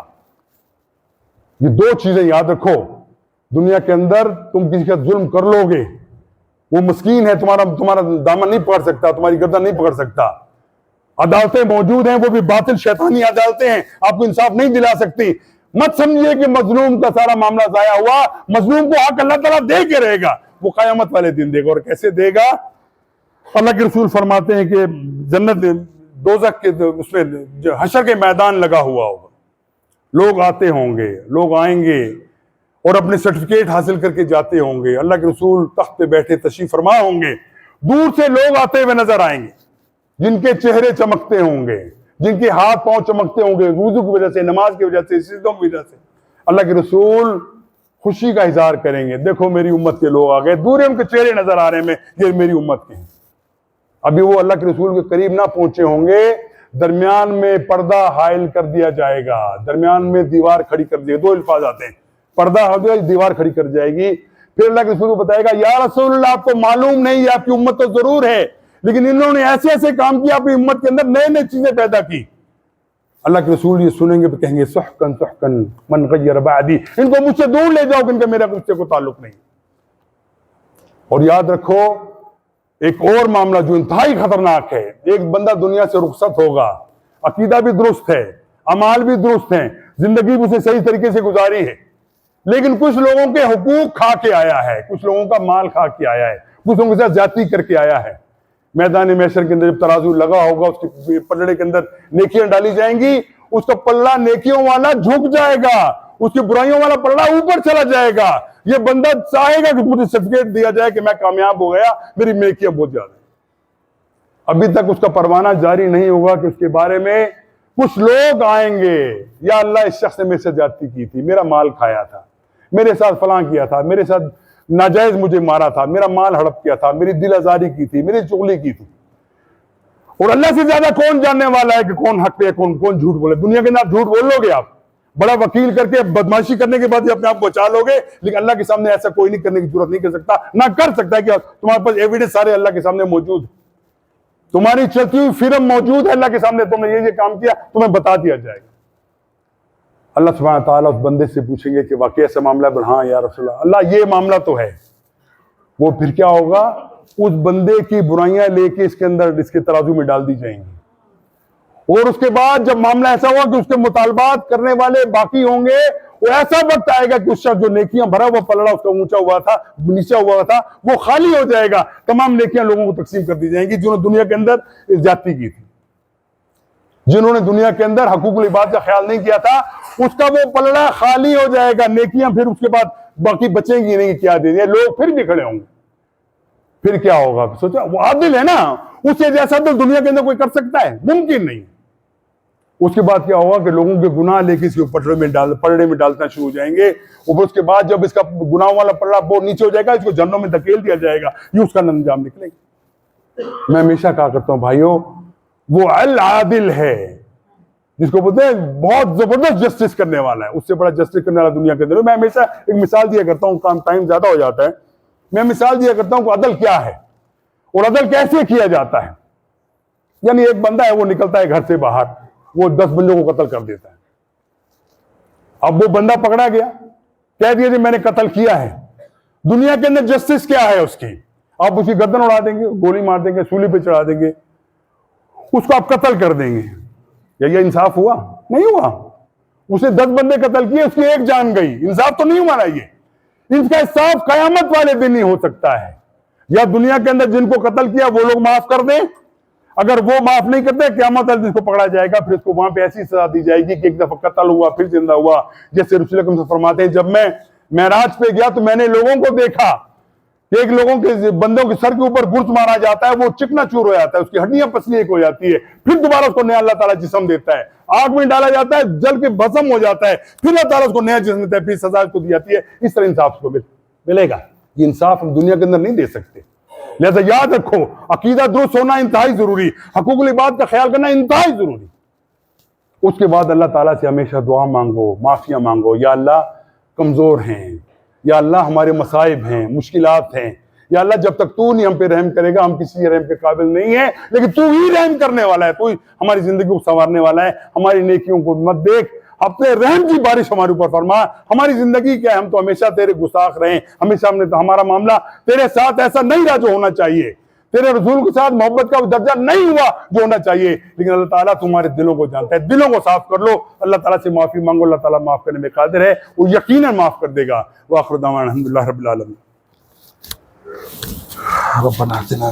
یہ دو چیزیں یاد رکھو. دنیا کے اندر تم کسی کا ظلم کر لو گے, وہ مسکین ہے, تمہارا دامن نہیں پکڑ سکتا, تمہاری گردن نہیں پکڑ سکتا. عدالتیں موجود ہیں, وہ بھی باطل شیطانی عدالتیں ہیں, آپ کو انصاف نہیں دلا سکتی. مت سمجھیے کہ مظلوم کا سارا معاملہ ضائع ہوا. مظلوم کو حق اللہ تعالیٰ دے کے رہے گا. وہ قیامت والے دن دے گا. اور کیسے دے گا؟ اللہ کے رسول فرماتے ہیں کہ جنت دوزخ کے اس میں حشر کے میدان لگا ہوا ہوگا. لوگ آتے ہوں گے, لوگ آئیں گے اور اپنے سرٹیفکیٹ حاصل کر کے جاتے ہوں گے. اللہ کے رسول تخت پہ بیٹھے تشریف فرما ہوں گے. دور سے لوگ آتے ہوئے نظر آئیں گے, جن کے چہرے چمکتے ہوں گے, جن کے ہاتھ پاؤں چمکتے ہوں گے, وضو کی وجہ سے, نماز کی وجہ سے, سجدوں کی وجہ سے. اللہ کے رسول خوشی کا اظہار کریں گے, دیکھو میری امت کے لوگ آ گئے. دور ان کے چہرے نظر آ رہے ہیں, یہ میری امت کے ہیں. ابھی وہ اللہ کے رسول کے قریب نہ پہنچے ہوں گے, درمیان میں پردہ حائل کر دیا جائے گا, درمیان میں دیوار کھڑی کر دی. دو الفاظ آتے ہیں, پردہ ہو گیا, دیوار کھڑی کر جائے گی. پھر اللہ کے رسول کو بتائے گا, یا رسول اللہ آپ کو معلوم نہیں, یہ آپ کی امت تو ضرور ہے, لیکن انہوں نے ایسے ایسے کام کیا اپنی امت کے اندر, نئے نئے چیزیں پیدا کی. اللہ کے رسول یہ سنیں گے تو کہیں گے سحقن سحقن من غیر بعدی, ان کو مجھ سے دور لے جاؤ, ان کا میرا مجھ سے کوئی تعلق نہیں. اور یاد رکھو ایک اور معاملہ جو انتہائی خطرناک ہے. ایک بندہ دنیا سے رخصت ہوگا, عقیدہ بھی درست ہے, اعمال بھی درست ہیں, زندگی بھی اسے صحیح طریقے سے گزاری ہے, لیکن کچھ لوگوں کے حقوق کھا کے آیا ہے, کچھ لوگوں کا مال کھا کے آیا ہے, کچھ لوگوں کے ساتھ زیادتی کر کے آیا ہے. میدان محشر کے اندر جب ترازو لگا ہوگا, اس کے پلڑے کے اندر نیکیاں ڈالی جائیں گی, اس کا پلڑا نیکیوں والا جھک جائے گا, اس کی برائیوں والا پلڑا اوپر چلا جائے گا. یہ بندہ چاہے گا کہ مجھے سرٹیفکیٹ دیا جائے کہ میں کامیاب ہو گیا, میری نیکیاں بہت زیادہ. ابھی تک اس کا پروانہ جاری نہیں ہوگا کہ اس کے بارے میں کچھ لوگ آئیں گے, یا اللہ اس شخص نے میرے سے زیادتی کی تھی, میرا مال کھایا تھا, میرے ساتھ فلاں کیا تھا, میرے ساتھ ناجائز مجھے مارا تھا, میرا مال ہڑپ کیا تھا, میری دل آزاری کی تھی, میری چغلی کی تھی. اور اللہ سے زیادہ کون جاننے والا ہے کہ کون حق پہ, کون جھوٹ بولے. دنیا کے اندر آپ جھوٹ بول لو گے, آپ بڑا وکیل کر کے بدماشی کرنے کے بعد اپنے آپ کو بچا لو گے, لیکن اللہ کے سامنے ایسا کوئی نہیں کرنے کی ضرورت نہیں کر سکتا, نہ کر سکتا ہے کہ تمہارے پاس ایویڈنس سارے اللہ کے سامنے موجود ہے, تمہاری چلتی ہوئی فلم موجود ہے اللہ کے سامنے, تم نے یہ کام کیا, تمہیں بتا دیا جائے گا. اللہ سبحانہ تعالیٰ اس بندے سے پوچھیں گے کہ واقعی ایسا معاملہ ہے؟ ہاں یا رسول اللہ یہ معاملہ تو ہے. وہ پھر کیا ہوگا, اس بندے کی برائیاں لے کے اس کے اندر اس کے ترازو میں ڈال دی جائیں گی. اور اس کے بعد جب معاملہ ایسا ہوا کہ اس کے مطالبات کرنے والے باقی ہوں گے, وہ ایسا وقت آئے گا کہ اس شخص جو نیکیاں بھرا ہوا پلڑا اس کا اونچا ہوا تھا, نیچا ہوا تھا, وہ خالی ہو جائے گا. تمام نیکیاں لوگوں کو تقسیم کر دی جائیں گی جنہوں نے دنیا کے اندر زیادتی کی تھی, جنہوں نے دنیا کے اندر حقوق العباد کا خیال نہیں کیا تھا, اس کا وہ پلڑا خالی ہو جائے گا. نیکیاں پھر اس کے بعد باقی بچیں گی نہیں, کیا دے دیں, لوگ پھر بھی کھڑے ہوں گے. پھر کیا ہوگا؟ سوچا وہ عادل ہے نا, اس سے جیسا عدل دنیا کے اندر کوئی کر سکتا ہے؟ ممکن نہیں. اس کے بعد کیا ہوگا کہ لوگوں کے گناہ لے کے اس کے پلڑے میں ڈالنا شروع ہو جائیں گے. اور اس کے بعد جب اس کا گناہ والا پلڑا بہت نیچے ہو جائے گا, اس کو جہنم میں دھکیل دیا جائے گا, یہ اس کا انجام نکلے گا. میں ہمیشہ کہا کرتا ہوں بھائیوں, وہ العادل ہے جس کو بولتے ہیں بہت زبردست جسٹس کرنے والا ہے, اس سے بڑا جسٹس کرنے والا دنیا کے اندر. میں ہمیشہ ایک مثال دیا کرتا ہوں, کام ٹائم زیادہ ہو جاتا ہے, میں مثال دیا کرتا ہوں کہ عدل کیا ہے اور عدل کیسے کیا جاتا ہے. یعنی ایک بندہ ہے, وہ نکلتا ہے گھر سے باہر, وہ 10 بندوں کو قتل کر دیتا ہے. اب وہ بندہ پکڑا گیا, کہہ دیا جی میں نے قتل کیا ہے. دنیا کے اندر جسٹس کیا ہے اس کی؟ آپ اس کی گردن اڑا دیں گے, گولی مار دیں گے, سولی پہ چڑھا دیں گے, اس کو آپ قتل کر دیں گے. یہ انصاف ہوا؟ نہیں ہوا. اس نے 10 بندے قتل کیے, اس کی ایک جان گئی, انصاف تو نہیں ہوا نا. یہ ان کا انصاف قیامت والے دن ہی ہو سکتا ہے. یا دنیا کے اندر جن کو قتل کیا وہ لوگ معاف کر دیں, اگر وہ معاف نہیں کرتے قیامت والے دن کو پکڑا جائے گا، پھر اس کو وہاں پہ ایسی سزا دی جائے گی کہ ایک دفعہ قتل ہوا پھر زندہ ہوا. جیسے رسول اکرم سے فرماتے ہیں جب میں معراج پہ گیا تو میں نے لوگوں کو دیکھا کہ ایک لوگوں کے بندوں کے سر کے اوپر گرز مارا جاتا ہے، وہ چکنا چور ہو جاتا ہے، اس کی ہڈیاں پسلی ایک ہو جاتی ہے، پھر دوبارہ اس کو نیا اللہ تعالیٰ جسم دیتا ہے، آگ میں ڈالا جاتا ہے، جل کے بھسم ہو جاتا ہے، پھر اللہ تعالیٰ اس کو نیا جسم دیتا ہے، پھر سزا اس کو دی جاتی ہے. اس طرح انصاف اس کو ملے گا. یہ انصاف ہم دنیا کے اندر نہیں دے سکتے. لہذا یاد رکھو عقیدہ درست ہونا انتہائی ضروری، حقوق العباد کا خیال کرنا انتہائی ضروری. اس کے بعد اللہ تعالیٰ سے ہمیشہ دعا مانگو، معافیاں مانگو. یا اللہ کمزور ہیں، یا اللہ ہمارے مصائب ہیں، مشکلات ہیں، یا اللہ جب تک تو نہیں ہم پہ رحم کرے گا ہم کسی رحم کے قابل نہیں ہیں، لیکن تو ہی رحم کرنے والا ہے، تو ہی ہماری زندگی کو سنوارنے والا ہے. ہماری نیکیوں کو مت دیکھ، اپنے رحم کی بارش ہمارے اوپر فرما. ہماری زندگی کیا ہے، ہم تو ہمیشہ تیرے گستاخ رہیں، ہمیشہ ہمارا معاملہ تیرے ساتھ ایسا نہیں رہا جو ہونا چاہیے، تیرے رسول کے ساتھ محبت کا درجہ نہیں ہوا جو ہونا چاہیے. لیکن اللہ تعالیٰ تمہارے دلوں کو جانتا ہے، دلوں کو صاف کر لو. اللہ تعالیٰ سے معافی مانگو، اللہ تعالیٰ معاف کرنے میں قادر ہے، وہ یقیناً معاف کر دے گا. وآخر دعوانا الحمدللہ رب العالمین. ربنا آتنا